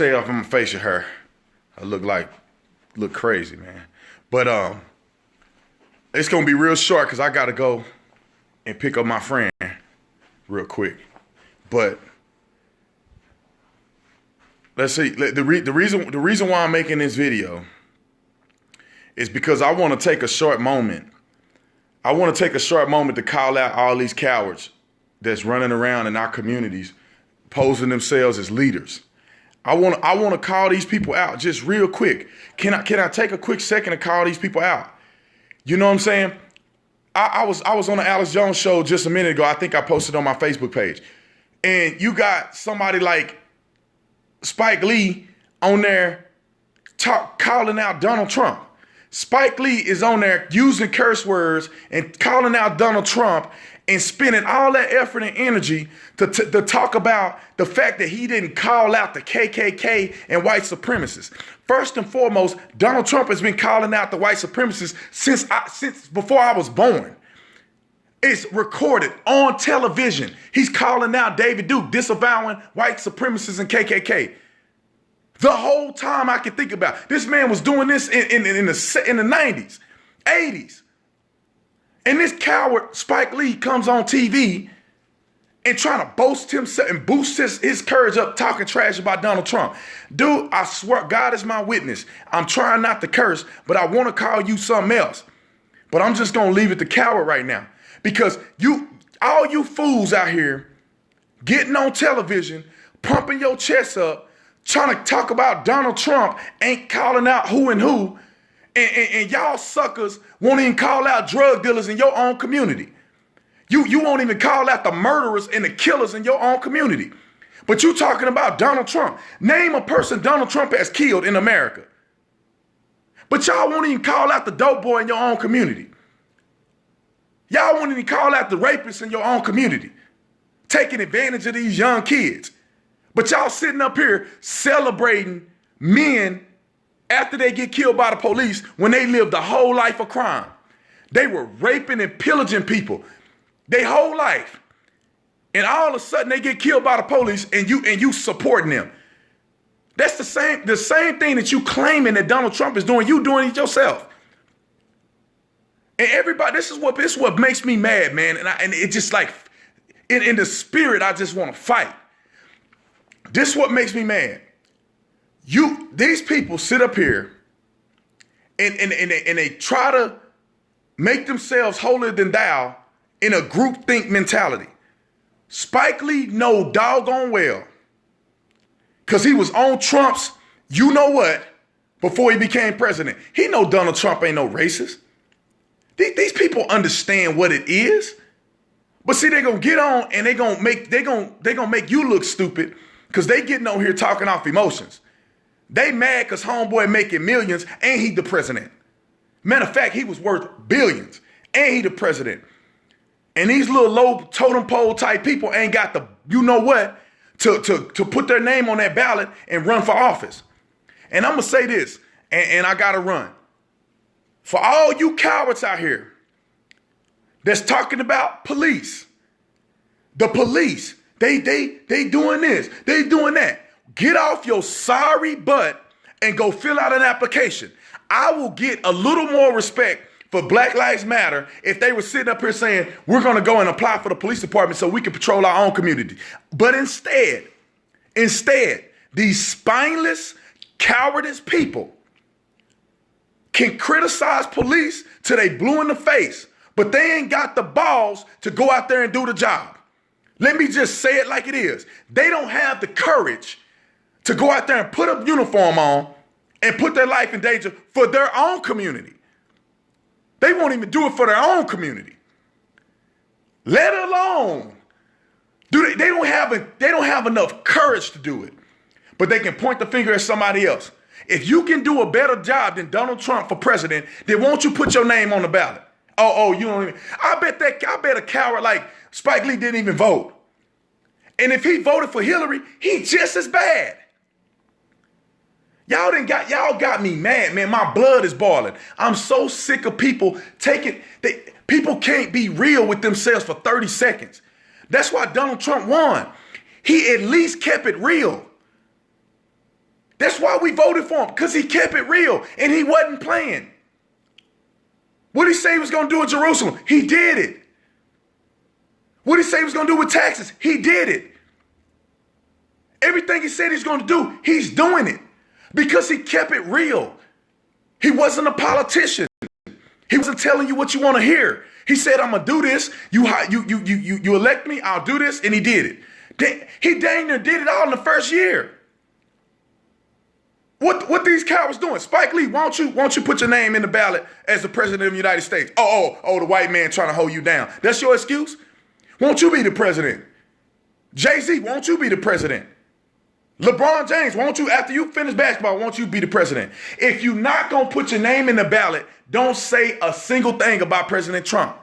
shave off my facial hair. I look crazy, man. But it's gonna be real short because I gotta go and pick up my friend real quick. But let's see. The reason why I'm making this video is because I want to take a short moment. I want to take a short moment to call out all these cowards that's running around in our communities, posing themselves as leaders. I want to call these people out just real quick. Can I take a quick second to call these people out? You know what I'm saying? I was on the Alex Jones show just a minute ago. I think I posted on my Facebook page. And you got somebody like Spike Lee on there calling out Donald Trump. Spike Lee is on there using curse words and calling out Donald Trump and spending all that effort and energy to talk about the fact that he didn't call out the KKK and white supremacists. First and foremost, Donald Trump has been calling out the white supremacists since before I was born. It's recorded on television. He's calling out David Duke, disavowing white supremacists and KKK. The whole time I could think about, this man was doing this in the 90s, 80s. And this coward, Spike Lee, comes on TV and trying to boast himself and boost his courage up, talking trash about Donald Trump. Dude, I swear, God is my witness. I'm trying not to curse, but I want to call you something else. But I'm just going to leave it to coward right now. Because all you fools out here getting on television, pumping your chest up, trying to talk about Donald Trump, ain't calling out who and who, and y'all suckers won't even call out drug dealers in your own community. You won't even call out the murderers and the killers in your own community. But you talking about Donald Trump. Name a person Donald Trump has killed in America. But y'all won't even call out the dope boy in your own community. Y'all won't even call out the rapists in your own community, taking advantage of these young kids. But y'all sitting up here celebrating men after they get killed by the police when they lived a whole life of crime. They were raping and pillaging people their whole life. And all of a sudden they get killed by the police and you supporting them. That's the same thing that you claiming that Donald Trump is doing, you doing it yourself. And everybody, this is what makes me mad, man. And it just like in the spirit, I just want to fight. This is what makes me mad. These people sit up here and they try to make themselves holier than thou in a groupthink mentality. Spike Lee know doggone well, because he was on Trump's you know what before he became president. He know Donald Trump ain't no racist. These people understand what it is. But see, they're gonna get on and they're gonna make you look stupid because they getting on here talking off emotions. They mad because homeboy making millions and he the president. Matter of fact, he was worth billions and he the president. And these little low totem pole type people ain't got the you know what to put their name on that ballot and run for office. And I'm gonna say this, and I gotta run. For all you cowards out here that's talking about police, the police, they doing this, they doing that. Get off your sorry butt and go fill out an application. I will get a little more respect for Black Lives Matter if they were sitting up here saying, we're going to go and apply for the police department so we can patrol our own community. But instead, these spineless, cowardice people can criticize police till they blue in the face, but they ain't got the balls to go out there and do the job. Let me just say it like it is. They don't have the courage to go out there and put a uniform on and put their life in danger for their own community. They won't even do it for their own community. Let alone they don't have enough courage to do it. But they can point the finger at somebody else. If you can do a better job than Donald Trump for president, then won't you put your name on the ballot? Oh, you don't even. I bet a coward like Spike Lee didn't even vote. And if he voted for Hillary, he just as bad. Y'all got me mad, man. My blood is boiling. I'm so sick of people people can't be real with themselves for 30 seconds. That's why Donald Trump won. He at least kept it real. That's why we voted for him, because he kept it real and he wasn't playing. What did he say he was going to do in Jerusalem? He did it. What did he say he was going to do with taxes? He did it. Everything he said he's going to do, he's doing it because he kept it real. He wasn't a politician. He wasn't telling you what you want to hear. He said, I'm going to do this. You elect me, I'll do this. And he did it. He dang near did it all in the first year. What these cowards doing? Spike Lee, won't you put your name in the ballot as the president of the United States? Oh, the white man trying to hold you down. That's your excuse? Won't you be the president? Jay-Z, won't you be the president? LeBron James, won't you, after you finish basketball, won't you be the president? If you're not going to put your name in the ballot, don't say a single thing about President Trump.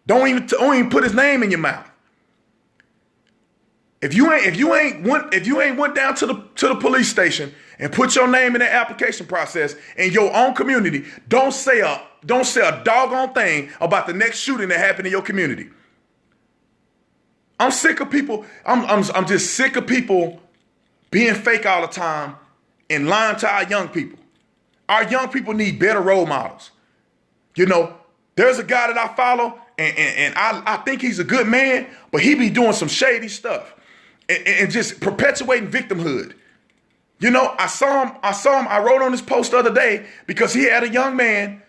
Don't even put his name in your mouth. If you ain't went down to the police station and put your name in the application process in your own community, don't say a doggone thing about the next shooting that happened in your community. I'm sick of people. I'm just sick of people being fake all the time and lying to our young people. Our young people need better role models. You know, there's a guy that I follow and I think he's a good man, but he be doing some shady stuff and just perpetuating victimhood. You know, I saw him, I wrote on this post the other day because he had a young man.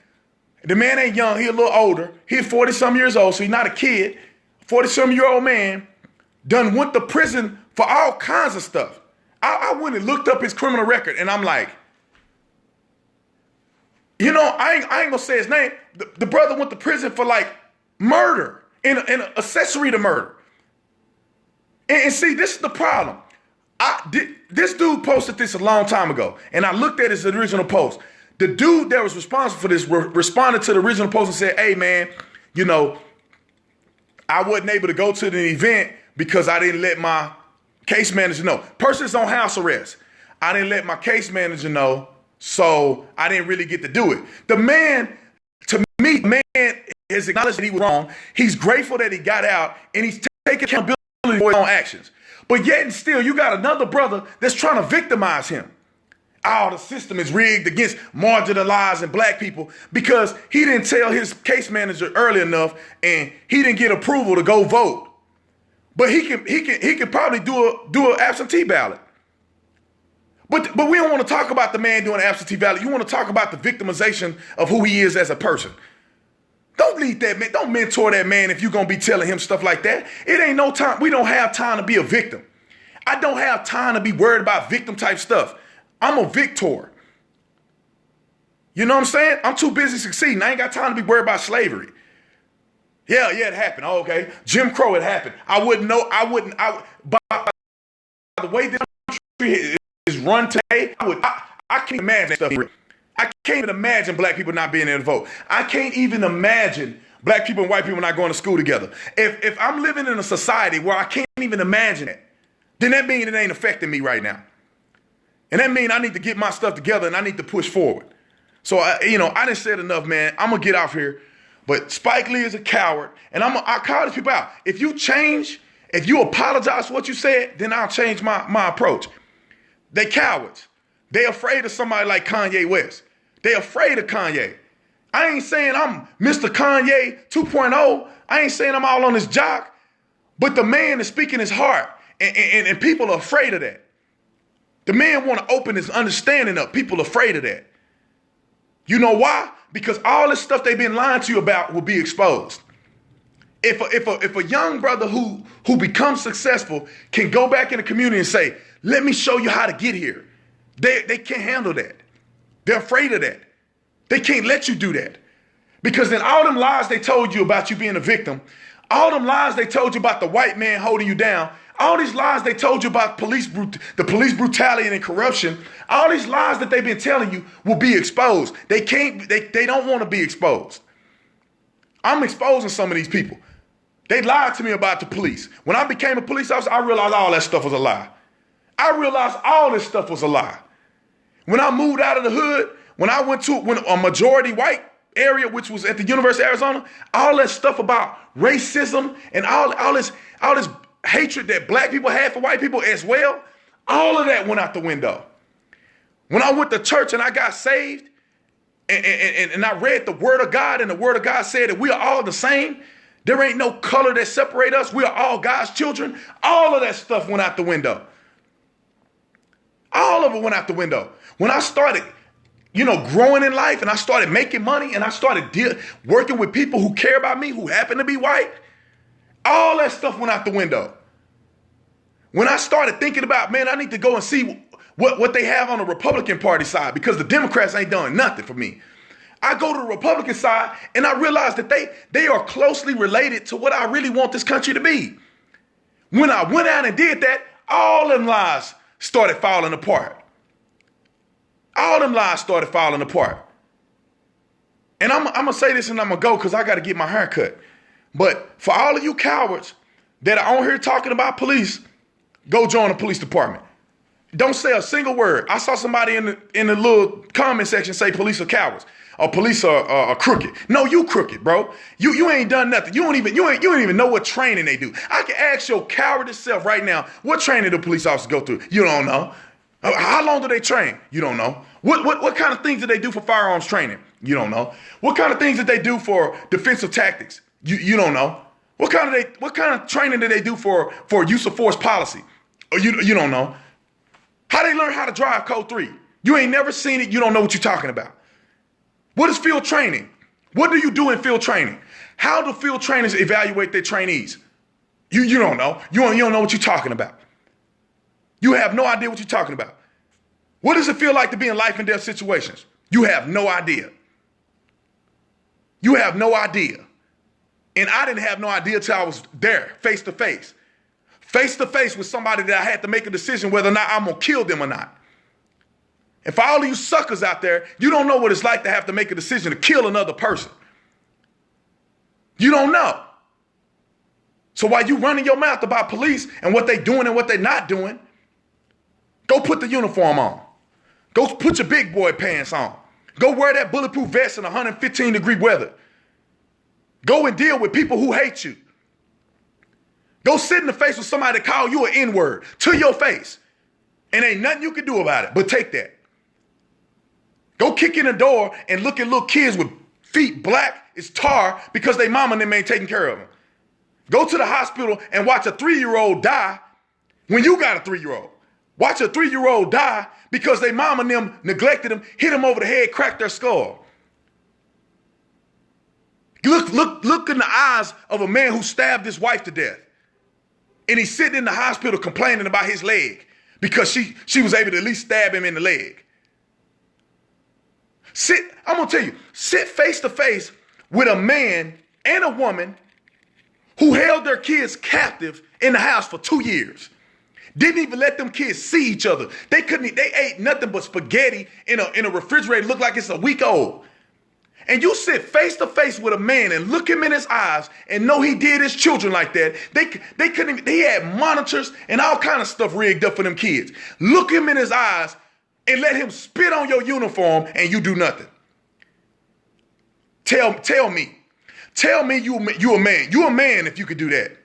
The man ain't young, he a little older. He's 40-some years old, so he's not a kid. 40-some-year-old man done went to prison for all kinds of stuff. I went and looked up his criminal record, and I'm like, you know, I ain't gonna say his name. The brother went to prison for like murder and an accessory to murder. And see, this is the problem. This dude posted this a long time ago, and I looked at his original post. The dude that was responsible for this responded to the original post and said, hey, man, you know, I wasn't able to go to the event because I didn't let my case manager know. Person's on house arrest. I didn't let my case manager know, so I didn't really get to do it. The man, to me, has acknowledged that he was wrong. He's grateful that he got out, and he's taking accountability for his own actions. But yet and still, you got another brother that's trying to victimize him. Oh, the system is rigged against marginalized and black people because he didn't tell his case manager early enough and he didn't get approval to go vote. But he can probably do an absentee ballot. But we don't want to talk about the man doing an absentee ballot. You want to talk about the victimization of who he is as a person. Don't lead that man. Don't mentor that man if you're going to be telling him stuff like that. It ain't no time. We don't have time to be a victim. I don't have time to be worried about victim type stuff. I'm a victor. You know what I'm saying? I'm too busy succeeding. I ain't got time to be worried about slavery. Yeah, it happened. Oh, okay. Jim Crow, it happened. I wouldn't know. By the way this country is run today, I can't imagine that stuff. I can't even imagine black people not being able to vote. I can't even imagine black people and white people not going to school together. If I'm living in a society where I can't even imagine it, then that means it ain't affecting me right now. And that means I need to get my stuff together and I need to push forward. So, I didn't say it enough, man. I'm going to get off here. But Spike Lee is a coward. And I call these people out. If you apologize for what you said, then I'll change my approach. They cowards. They afraid of somebody like Kanye West. They afraid of Kanye. I ain't saying I'm Mr. Kanye 2.0. I ain't saying I'm all on his jock. But the man is speaking his heart. And people are afraid of that. The man want to open his understanding up. People are afraid of that. You know why? Because all this stuff they've been lying to you about will be exposed. If a young brother who becomes successful can go back in the community and say, let me show you how to get here. They can't handle that. They're afraid of that. They can't let you do that. Because then all them lies they told you about you being a victim, all them lies they told you about the white man holding you down, all these lies they told you about the police brutality and corruption, all these lies that they've been telling you will be exposed. They don't want to be exposed. I'm exposing some of these people. They lied to me about the police. When I became a police officer, I realized all that stuff was a lie. I realized all this stuff was a lie. When I moved out of the hood, when I went to a majority white area, which was at the University of Arizona, all that stuff about racism and all this hatred that black people had for white people as well, all of that went out the window. When I went to church and I got saved and I read the word of God, and the word of God said that we are all the same. There ain't no color that separate us. We are all God's children. All of that stuff went out the window. All of it went out the window. When I started, growing in life, and I started making money, and I started working with people who care about me, who happen to be white, all that stuff went out the window. When I started thinking about, man, I need to go and see what they have on the Republican Party side, because the Democrats ain't doing nothing for me. I go to the Republican side and I realize that they are closely related to what I really want this country to be. When I went out and did that, all them lies started falling apart. All them lies started falling apart. And I'm going to say this and I'm going to go because I got to get my hair cut. But for all of you cowards that are on here talking about police, go join the police department. Don't say a single word. I saw somebody in the little comment section say police are cowards or police are crooked. No, you crooked, bro. You ain't done nothing. You don't even know what training they do. I can ask your cowardice self right now, what training do police officers go through? You don't know. How long do they train? You don't know. What kind of things do they do for firearms training? You don't know. What kind of things did they do for defensive tactics? You don't know. What kind of training did they do for use of force policy? You don't know. How they learn how to drive code 3? You ain't never seen it. You don't know what you're talking about. What is field training? What do you do in field training? How do field trainers evaluate their trainees? You don't know. You don't know what you're talking about. You have no idea what you're talking about. What does it feel like to be in life and death situations? You have no idea. You have no idea. And I didn't have no idea till I was there, face to face with somebody that I had to make a decision whether or not I'm going to kill them or not. And for all of you suckers out there, you don't know what it's like to have to make a decision to kill another person. You don't know. So while you running your mouth about police and what they doing and what they not doing, go put the uniform on. Go put your big boy pants on. Go wear that bulletproof vest in 115-degree weather. Go and deal with people who hate you. Go sit in the face with somebody that call you an N-word to your face. And ain't nothing you can do about it but take that. Go kick in the door and look at little kids with feet black as tar because they mama and them ain't taking care of them. Go to the hospital and watch a 3-year-old die when you got a 3-year-old. Watch a 3-year-old die because they mama and them neglected him, hit him over the head, cracked their skull. Look in the eyes of a man who stabbed his wife to death. And he's sitting in the hospital complaining about his leg because she was able to at least stab him in the leg. I'm going to tell you, sit face to face with a man and a woman who held their kids captive in the house for 2 years. Didn't even let them kids see each other. They ate nothing but spaghetti in a refrigerator, looked like it's a week old. And you sit face to face with a man and look him in his eyes and know he did his children like that. They couldn't even, he had monitors and all kind of stuff rigged up for them kids. Look him in his eyes and let him spit on your uniform and you do nothing. Tell me you a man. You a man if you could do that.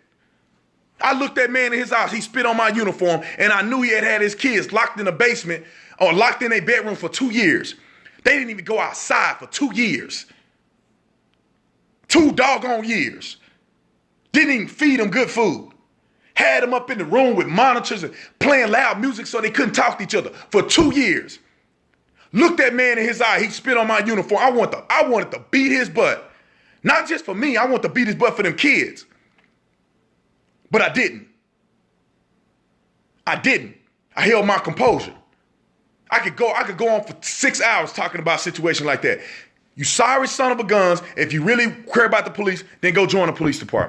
I looked that man in his eyes. He spit on my uniform and I knew he had his kids locked in the basement or locked in a bedroom for 2 years. They didn't even go outside for 2 years. 2 doggone years. Didn't even feed them good food. Had them up in the room with monitors and playing loud music so they couldn't talk to each other for 2 years. Looked that man in his eye. He spit on my uniform. I wanted to beat his butt. Not just for me. I want to beat his butt for them kids. But I didn't. I held my composure. I could go on for 6 hours talking about a situation like that. You sorry son of a guns. If you really care about the police, then go join the police department.